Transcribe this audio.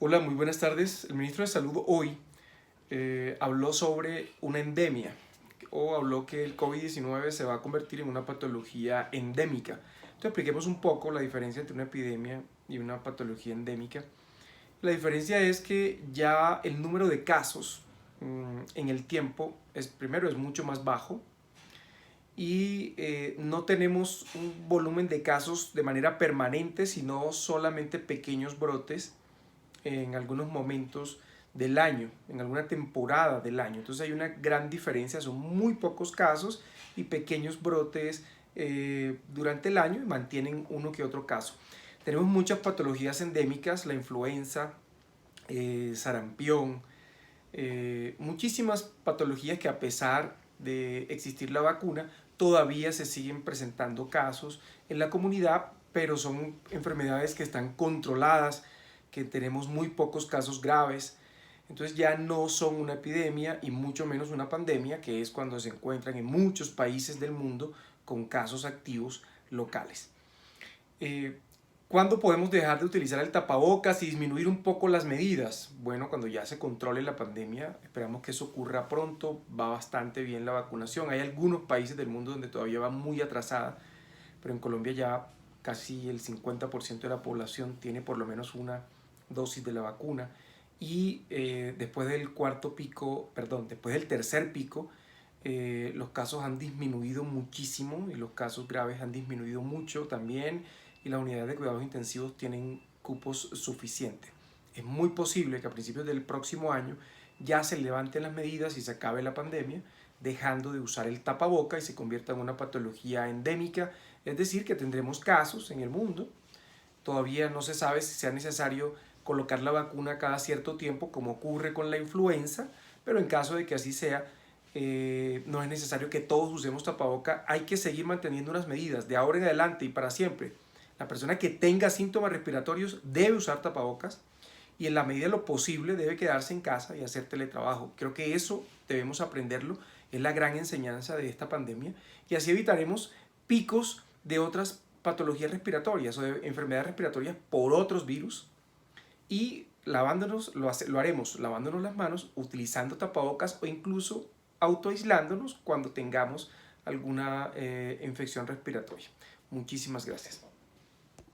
Hola, muy buenas tardes. El ministro de Salud hoy habló sobre una endemia o habló que el COVID-19 se va a convertir en una patología endémica. Entonces expliquemos un poco la diferencia entre una epidemia y una patología endémica. La diferencia es que ya el número de casos en el tiempo primero es mucho más bajo y no tenemos un volumen de casos de manera permanente, sino solamente pequeños brotes en algunos momentos del año, en alguna temporada del año. Entonces hay una gran diferencia, son muy pocos casos y pequeños brotes durante el año y mantienen uno que otro caso. Tenemos muchas patologías endémicas, la influenza, sarampión, muchísimas patologías que a pesar de existir la vacuna, todavía se siguen presentando casos en la comunidad, pero son enfermedades que están controladas, que tenemos muy pocos casos graves. Entonces ya no son una epidemia y mucho menos una pandemia, que es cuando se encuentran en muchos países del mundo con casos activos locales. ¿Cuándo podemos dejar de utilizar el tapabocas y disminuir un poco las medidas? Bueno, cuando ya se controle la pandemia, esperamos que eso ocurra pronto, va bastante bien la vacunación. Hay algunos países del mundo donde todavía va muy atrasada, pero en Colombia ya casi el 50% de la población tiene por lo menos una dosis de la vacuna. Y después del después del tercer pico, los casos han disminuido muchísimo y los casos graves han disminuido mucho también, y las unidades de cuidados intensivos tienen cupos suficientes. Es muy posible que a principios del próximo año ya se levanten las medidas y se acabe la pandemia, dejando de usar el tapaboca y se convierta en una patología endémica, es decir, que tendremos casos en el mundo. Todavía no se sabe si sea necesario colocar la vacuna cada cierto tiempo, como ocurre con la influenza, pero en caso de que así sea, no es necesario que todos usemos tapaboca. Hay que seguir manteniendo unas medidas de ahora en adelante y para siempre. La persona que tenga síntomas respiratorios debe usar tapabocas y en la medida de lo posible debe quedarse en casa y hacer teletrabajo. Creo que eso debemos aprenderlo, es la gran enseñanza de esta pandemia, y así evitaremos picos de otras patologías respiratorias o de enfermedades respiratorias por otros virus, y lo haremos lavándonos las manos, utilizando tapabocas o incluso autoaislándonos cuando tengamos alguna infección respiratoria. Muchísimas gracias.